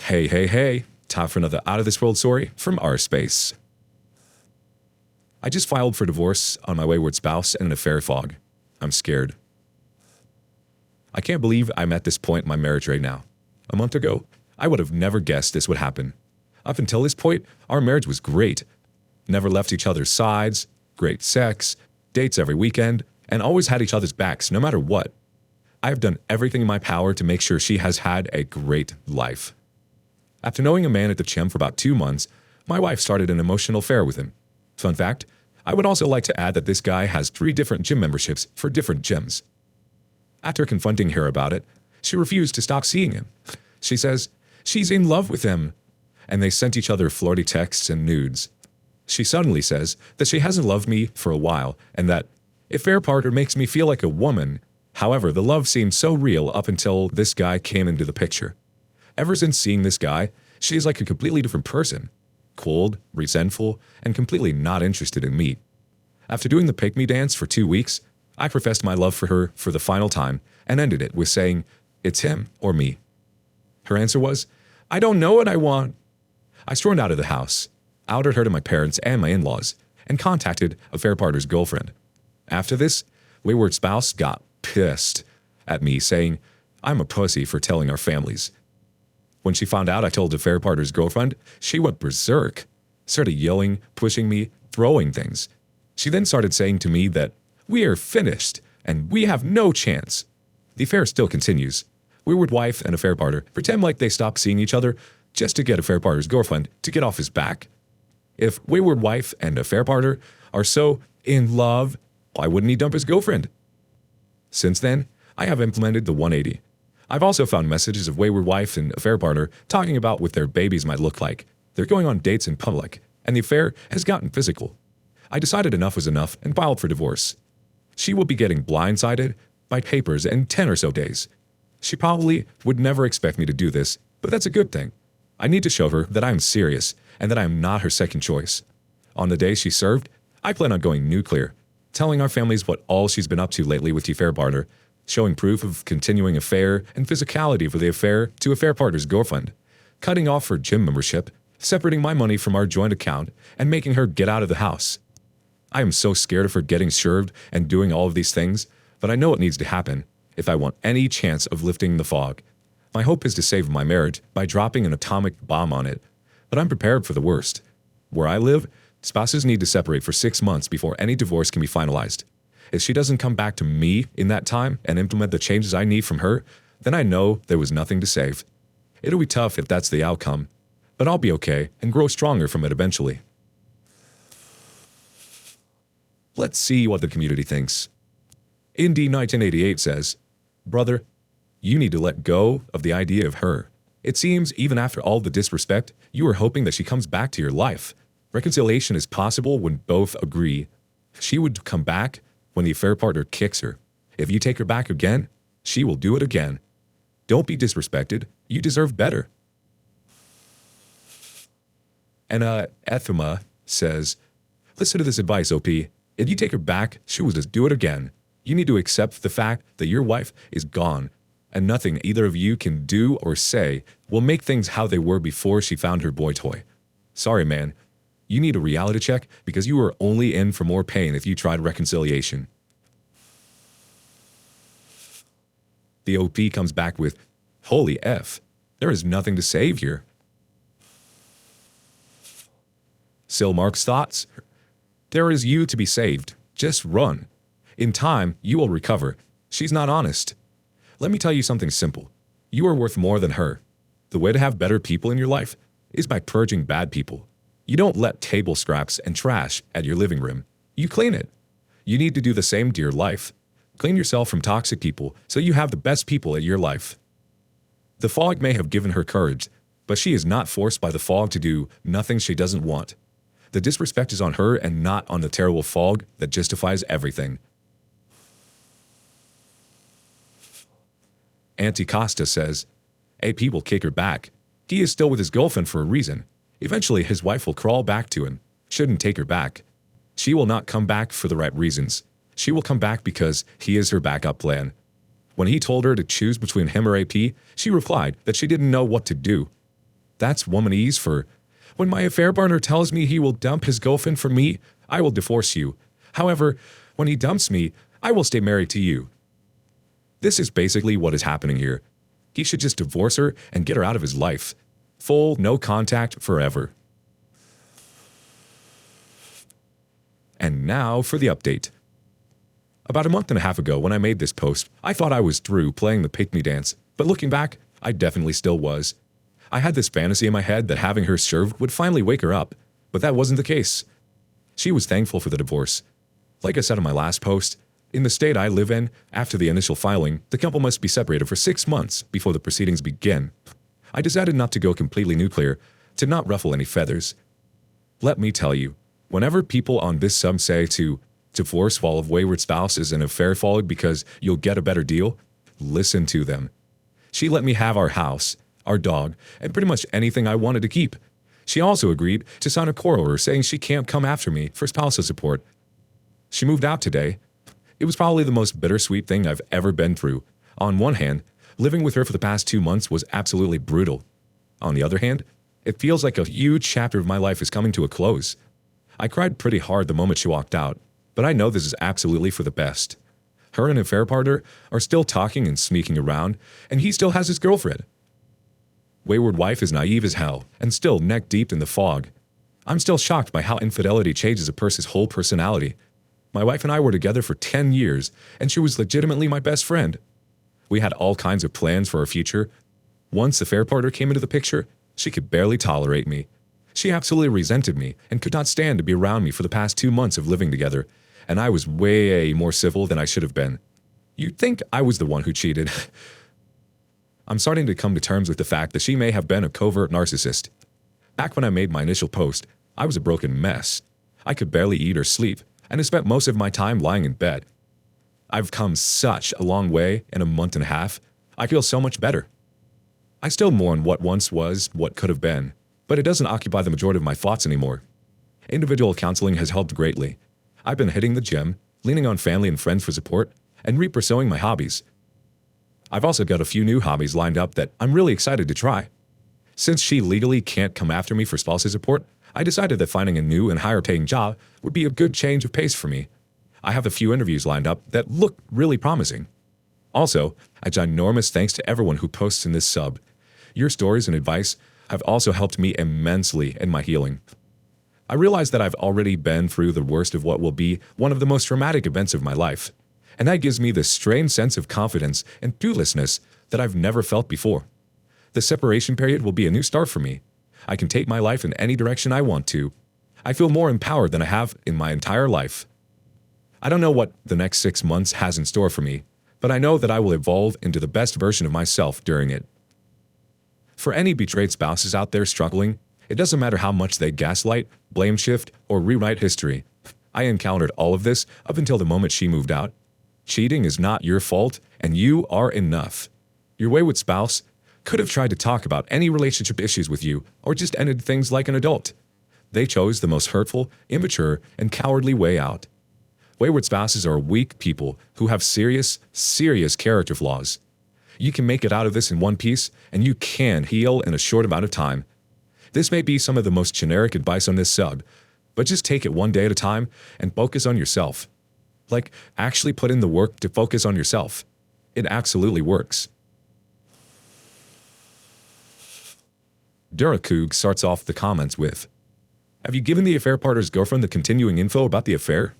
Hey, time for another out of this world story from our space. I just filed for divorce on my wayward spouse and an affair fog. I'm scared. I can't believe I'm at this point in my marriage right now. A month ago, I would have never guessed this would happen. Up until this point, our marriage was great. Never left each other's sides, great sex, dates every weekend, and always had each other's backs no matter what. I have done everything in my power to make sure she has had a great life. After knowing a man at the gym for about 2 months, my wife started an emotional affair with him. Fun fact, I would also like to add that this guy has 3 different gym memberships for different gyms. After confronting her about it, she refused to stop seeing him. She says she's in love with him, and they sent each other flirty texts and nudes. She suddenly says that she hasn't loved me for a while and that affair partner makes me feel like a woman. However, the love seemed so real up until this guy came into the picture. Ever since seeing this guy, she is like a completely different person. Cold, resentful, and completely not interested in me. After doing the pick-me dance for 2 weeks, I professed my love for her for the final time and ended it with saying, "It's him or me." Her answer was, "I don't know what I want." I stormed out of the house, outed her to my parents and my in-laws, and contacted affair partner's girlfriend. After this, wayward spouse got pissed at me, saying, "I'm a pussy for telling our families." When she found out I told affair partner's girlfriend, she went berserk, started yelling, pushing me, throwing things. She then started saying to me that we are finished and we have no chance. The affair still continues. Wayward wife and affair partner pretend like they stopped seeing each other just to get affair partner's girlfriend to get off his back. If wayward wife and affair partner are so in love, why wouldn't he dump his girlfriend? Since then, I have implemented the 180. I've also found messages of wayward wife and affair partner talking about what their babies might look like. They're going on dates in public, and the affair has gotten physical. I decided enough was enough and filed for divorce. She will be getting blindsided by papers in 10 or so days. She probably would never expect me to do this, but that's a good thing. I need to show her that I'm serious and that I am not her second choice. On the day she served, I plan on going nuclear, telling our families what all she's been up to lately with the affair partner, showing proof of continuing affair and physicality for the affair to affair partner's girlfriend, cutting off her gym membership, separating my money from our joint account, and making her get out of the house. I am so scared of her getting served and doing all of these things, but I know it needs to happen if I want any chance of lifting the fog. My hope is to save my marriage by dropping an atomic bomb on it, but I'm prepared for the worst. Where I live, spouses need to separate for 6 months before any divorce can be finalized. If she doesn't come back to me in that time and implement the changes I need from her, then I know there was nothing to save. It'll be tough if that's the outcome, but I'll be okay and grow stronger from it eventually. Let's see what the community thinks. Indy 1988 says, "Brother, you need to let go of the idea of her. It seems even after all the disrespect, you are hoping that she comes back to your life. Reconciliation is possible when both agree. She would come back when the affair partner kicks her. If you take her back again, she will do it again. Don't be disrespected. You deserve better." And Ethema says, "Listen to this advice, OP. If you take her back, she will just do it again. You need to accept the fact that your wife is gone, and nothing either of you can do or say will make things how they were before she found her boy toy. Sorry, man. You need a reality check because you are only in for more pain if you tried reconciliation." The OP comes back with, "Holy F, there is nothing to save here." Silmark's thoughts? "There is you to be saved. Just run. In time, you will recover. She's not honest. Let me tell you something simple. You are worth more than her. The way to have better people in your life is by purging bad people. You don't let table scraps and trash at your living room. You clean it. You need to do the same to your life. Clean yourself from toxic people so you have the best people in your life." The fog may have given her courage, but she is not forced by the fog to do nothing she doesn't want. The disrespect is on her and not on the terrible fog that justifies everything. Auntie Costa says, "AP will kick her back. He is still with his girlfriend for a reason. Eventually, his wife will crawl back to him. Shouldn't take her back. She will not come back for the right reasons. She will come back because he is her backup plan." When he told her to choose between him or AP, she replied that she didn't know what to do. That's womanese for, when my affair partner tells me he will dump his girlfriend for me, I will divorce you. However, when he dumps me, I will stay married to you. This is basically what is happening here. He should just divorce her and get her out of his life. Full, no contact, forever. And now for the update. About a month and a half ago when I made this post, I thought I was through playing the pick-me dance, but looking back, I definitely still was. I had this fantasy in my head that having her served would finally wake her up, but that wasn't the case. She was thankful for the divorce. Like I said in my last post, in the state I live in, after the initial filing, the couple must be separated for 6 months before the proceedings begin. I decided not to go completely nuclear, to not ruffle any feathers. Let me tell you, whenever people on this sub say to divorce while a wayward spouse is an affair followed because you'll get a better deal, listen to them. She let me have our house, our dog, and pretty much anything I wanted to keep. She also agreed to sign a court order saying she can't come after me for spousal support. She moved out today. It was probably the most bittersweet thing I've ever been through. On one hand, living with her for the past 2 months was absolutely brutal. On the other hand, it feels like a huge chapter of my life is coming to a close. I cried pretty hard the moment she walked out, but I know this is absolutely for the best. Her and an affair partner are still talking and sneaking around, and he still has his girlfriend. Wayward wife is naive as hell, and still neck deep in the fog. I'm still shocked by how infidelity changes a person's whole personality. My wife and I were together for 10 years, and she was legitimately my best friend. We had all kinds of plans for our future. Once the affair partner came into the picture, she could barely tolerate me. She absolutely resented me and could not stand to be around me for the past 2 months of living together, and I was way more civil than I should have been. You'd think I was the one who cheated. I'm starting to come to terms with the fact that she may have been a covert narcissist. Back when I made my initial post, I was a broken mess. I could barely eat or sleep, and I spent most of my time lying in bed. I've come such a long way in a month and a half. I feel so much better. I still mourn what once was, what could have been, but it doesn't occupy the majority of my thoughts anymore. Individual counseling has helped greatly. I've been hitting the gym, leaning on family and friends for support, and re-pursuing my hobbies. I've also got a few new hobbies lined up that I'm really excited to try. Since she legally can't come after me for spousal support, I decided that finding a new and higher-paying job would be a good change of pace for me. I have a few interviews lined up that look really promising. Also, a ginormous thanks to everyone who posts in this sub. Your stories and advice have also helped me immensely in my healing. I realize that I've already been through the worst of what will be one of the most traumatic events of my life, and that gives me this strange sense of confidence and fearlessness that I've never felt before. The separation period will be a new start for me. I can take my life in any direction I want to. I feel more empowered than I have in my entire life. I don't know what the next 6 months has in store for me, but I know that I will evolve into the best version of myself during it. For any betrayed spouses out there struggling, it doesn't matter how much they gaslight, blame shift, or rewrite history. I encountered all of this up until the moment she moved out. Cheating is not your fault, and you are enough. Your wayward spouse could have tried to talk about any relationship issues with you, or just ended things like an adult. They chose the most hurtful, immature, and cowardly way out. Wayward spouses are weak people who have serious character flaws. You can make it out of this in one piece, and you can heal in a short amount of time. This may be some of the most generic advice on this sub, but just take it one day at a time and focus on yourself. Like, actually put in the work to focus on yourself. It absolutely works. Durakoog starts off the comments with, "Have you given the affair partner's girlfriend the continuing info about the affair?"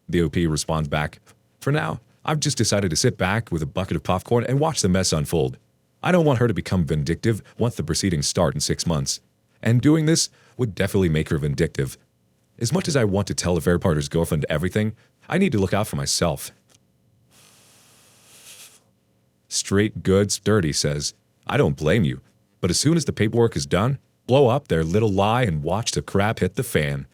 The OP responds back, "For now, I've just decided to sit back with a bucket of popcorn and watch the mess unfold. I don't want her to become vindictive once the proceedings start in 6 months. And doing this would definitely make her vindictive. As much as I want to tell the affair partner's girlfriend everything, I need to look out for myself." Straight Goods Dirty says, "I don't blame you, but as soon as the paperwork is done, blow up their little lie and watch the crap hit the fan.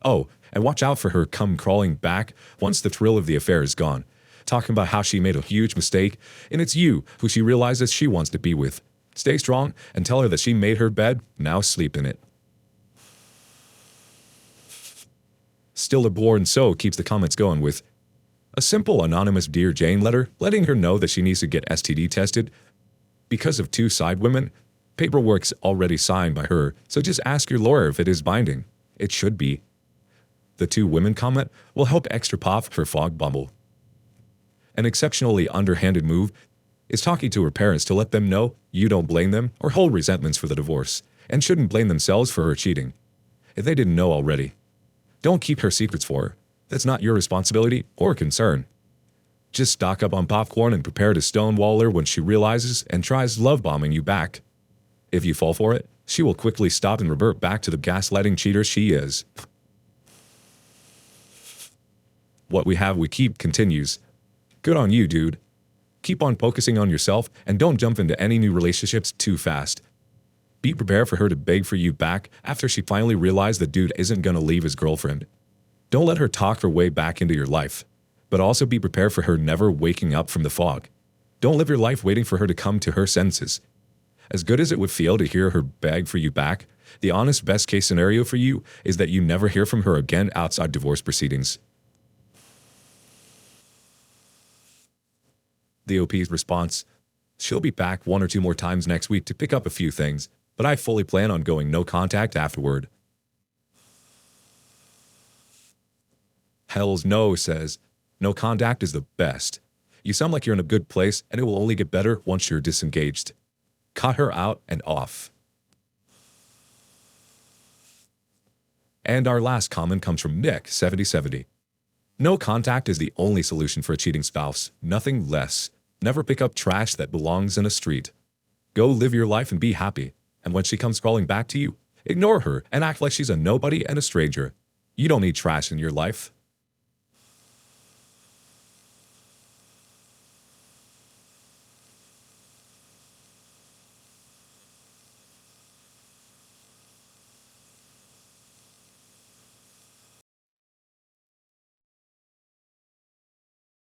Oh, and watch out for her come crawling back once the thrill of the affair is gone, talking about how she made a huge mistake, and it's you who she realizes she wants to be with. Stay strong and tell her that she made her bed, now sleep in it." Still a Born So keeps the comments going with, "A simple anonymous Dear Jane letter letting her know that she needs to get STD tested. Because of two side women, paperwork's already signed by her, so just ask your lawyer if it is binding. It should be. The two women comment will help extra pop her fog bubble. An exceptionally underhanded move is talking to her parents to let them know you don't blame them or hold resentments for the divorce, and shouldn't blame themselves for her cheating if they didn't know already. Don't keep her secrets for her. That's not your responsibility or concern. Just stock up on popcorn and prepare to stonewall her when she realizes and tries love bombing you back. If you fall for it, she will quickly stop and revert back to the gaslighting cheater she is. What we have we keep continues. Good on you, dude. Keep on focusing on yourself and don't jump into any new relationships too fast. Be prepared for her to beg for you back after she finally realized the dude isn't gonna leave his girlfriend. Don't let her talk her way back into your life, but also be prepared for her never waking up from the fog. Don't live your life waiting for her to come to her senses. As good as it would feel to hear her beg for you back, the honest best case scenario for you is that you never hear from her again outside divorce proceedings. The OP's response: she'll be back one or two more times next week to pick up a few things, but I fully plan on going no contact afterward. Hells no says, no contact is the best. You sound like you're in a good place and it will only get better once you're disengaged. Cut her out and off. And our last comment comes from Nick, 7070. No contact is the only solution for a cheating spouse, nothing less. Never pick up trash that belongs in a street. Go live your life and be happy. And when she comes crawling back to you, ignore her and act like she's a nobody and a stranger. You don't need trash in your life.